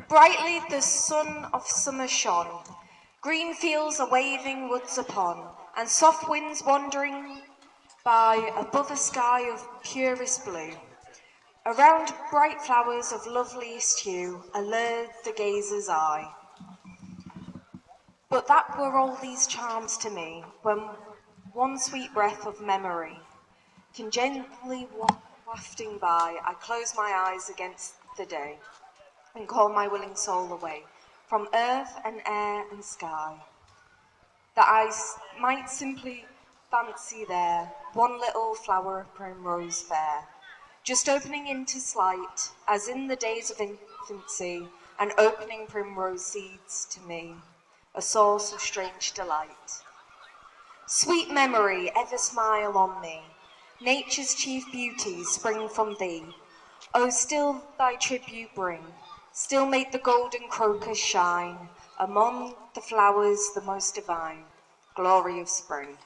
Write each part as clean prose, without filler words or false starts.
Brightly the sun of summer shone, green fields are waving woods upon, and soft winds wandering by above a sky of purest blue. Around bright flowers of loveliest hue allured the gazer's eye. But that were all these charms to me, when one sweet breath of memory can gently wafting by, I close my eyes against the day and call my willing soul away from earth and air and sky, that I might simply fancy there one little flower primrose fair, just opening into sight, as in the days of infancy, an opening primrose seeds to me, a source of strange delight. Sweet memory, ever smile on me, nature's chief beauties spring from thee. Oh, still thy tribute bring, still make the golden crocus shine among the flowers the most divine, glory of spring.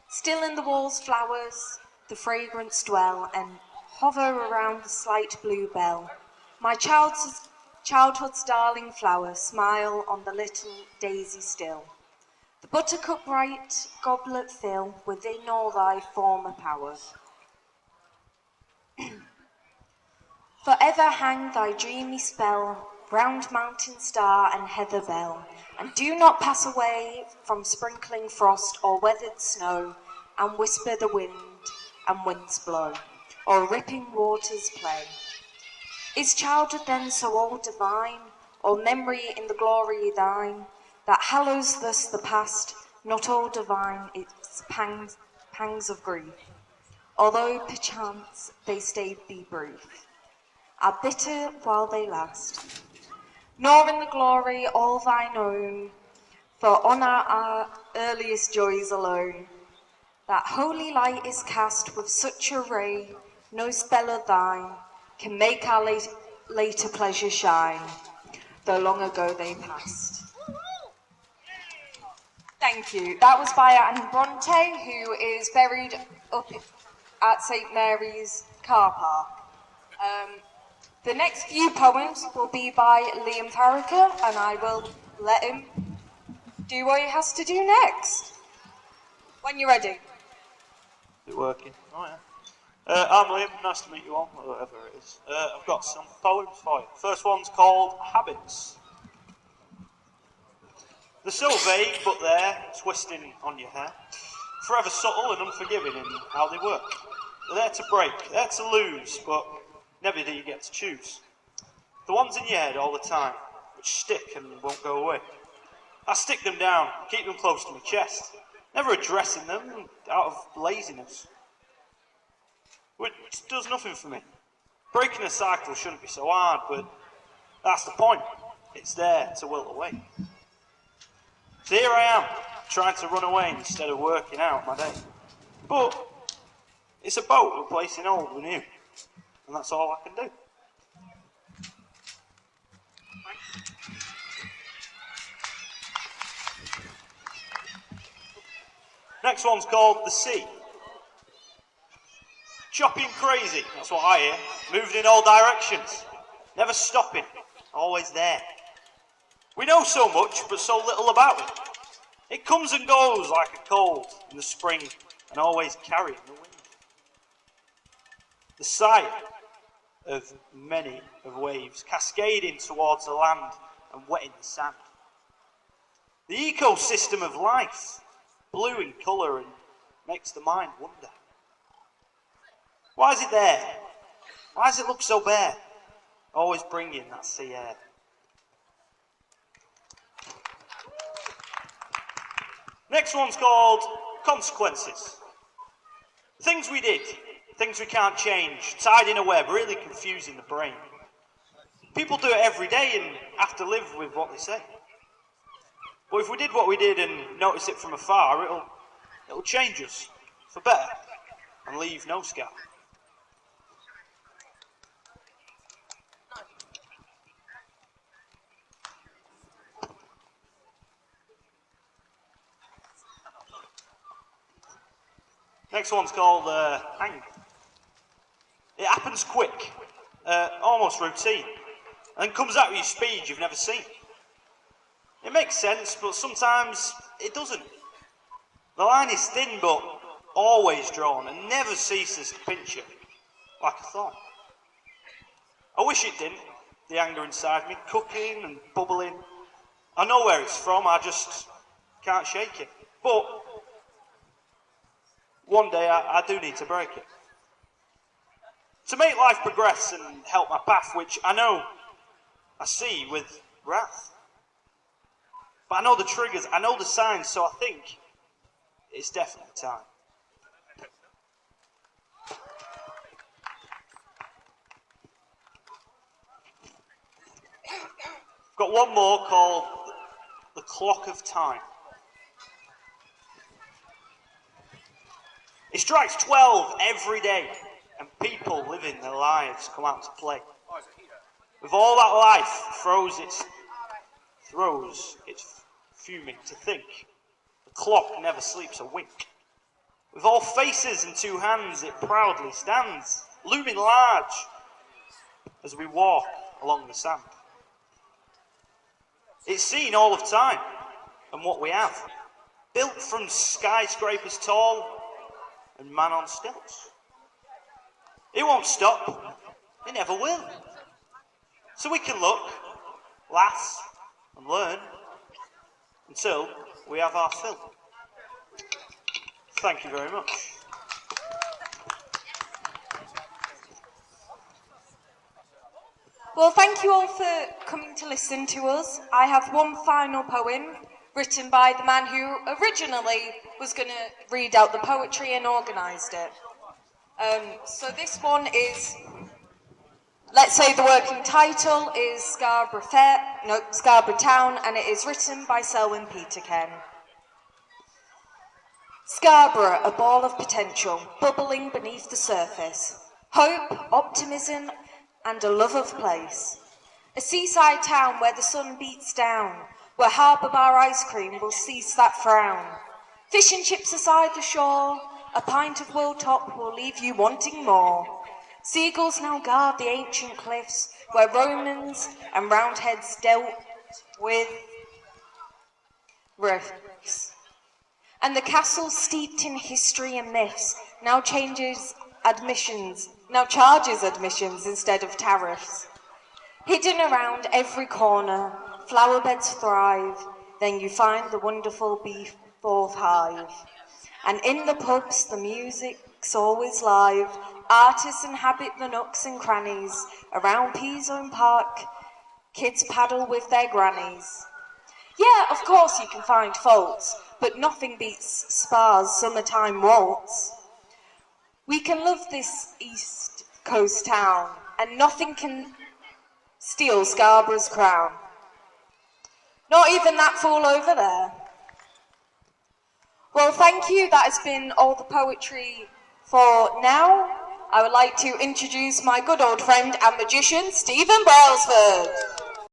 Still in the walls flowers, the fragrance dwell, and hover around the slight blue bell. My childhood's darling flower, smile on the little daisy still. The buttercup bright goblet fill within all thy former power. Forever hang thy dreamy spell round mountain star and heather bell, and do not pass away from sprinkling frost or weathered snow, and whisper the wind and winds blow, or ripping waters play. Is childhood then so all divine, or memory in the glory thine, that hallows thus the past, not all divine its pangs of grief, although perchance they stayed thee brief, are bitter while they last, nor in the glory all thine own, for on our earliest joys alone, that holy light is cast with such a ray, no spell of thine can make our later pleasure shine, though long ago they passed. Thank you. That was by Anne Bronte, who is buried up at St Mary's car park. The next few poems will be by Liam Farrakher, and I will let him do what he has to do next. When you're ready. Is it working? Oh yeah. I'm Liam, nice to meet you all, whatever it is. I've got some poems for you. First one's called Habits. They're so vague, but they're twisting on your hair. Forever subtle and unforgiving in how they work. They're there to break, they're to lose, but never do you get to choose. The ones in your head all the time, which stick and won't go away. I stick them down, keep them close to my chest, never addressing them out of laziness, which does nothing for me. Breaking a cycle shouldn't be so hard, but that's the point. It's there to wilt away. So here I am, trying to run away instead of working out my day. But it's a boat replacing old with new, and that's all I can do. Next one's called The Sea. Chopping crazy, that's what I hear. Moving in all directions. Never stopping, always there. We know so much, but so little about it. It comes and goes like a cold in the spring, and always carrying the wind. The sight of many of waves cascading towards the land and wetting the sand. The ecosystem of life, blue in colour and makes the mind wonder. Why is it there? Why does it look so bare? Always bringing that sea air. Next one's called Consequences. Things we did, things we can't change, tied in a web, really confusing the brain. People do it every day and have to live with what they say. But if we did what we did and notice it from afar, it'll change us for better and leave no scar. Next one's called Hang. It happens quick, almost routine. and then comes out with speed you've never seen. It makes sense, but sometimes it doesn't. The line is thin, but always drawn, and never ceases to pinch you, like a thorn. I wish it didn't, the anger inside me, cooking and bubbling. I know where it's from, I just can't shake it. But one day I do need to break it. To make life progress and help my path, which I know I see with wrath. But I know the triggers, I know the signs, so I think it's definitely time. I've got one more called The Clock of Time. It strikes 12 every day, and people living their lives come out to play. With all that life throws its fuming to think. The clock never sleeps a wink. With all faces and two hands, it proudly stands, looming large as we walk along the sand. It's seen all of time and what we have, built from skyscrapers tall and man on stilts. It won't stop, it never will. So we can look, laugh and learn until we have our fill. Thank you very much. Well, thank you all for coming to listen to us. I have one final poem written by the man who originally was going to read out the poetry and organised it. So this one is, let's say the working title is Scarborough Town, and it is written by Selwyn Peterken. Scarborough, a ball of potential, bubbling beneath the surface. Hope, optimism, and a love of place. A seaside town where the sun beats down, where harbour bar ice cream will cease that frown. Fish and chips aside the shore, a pint of World Top will leave you wanting more. Seagulls now guard the ancient cliffs, where Romans and Roundheads dealt with rifts. And the castle steeped in history and myths now charges admissions instead of tariffs. Hidden around every corner, flower beds thrive, then you find the wonderful Beeforth hive. And in the pubs, the music's always live, artists inhabit the nooks and crannies, around Peazone Park, kids paddle with their grannies. Yeah, of course you can find faults, but nothing beats Spa's summertime waltz. We can love this East Coast town, and nothing can steal Scarborough's crown. Not even that fool over there. Well, thank you. That has been all the poetry for now. I would like to introduce my good old friend and magician, Stephen Brailsford.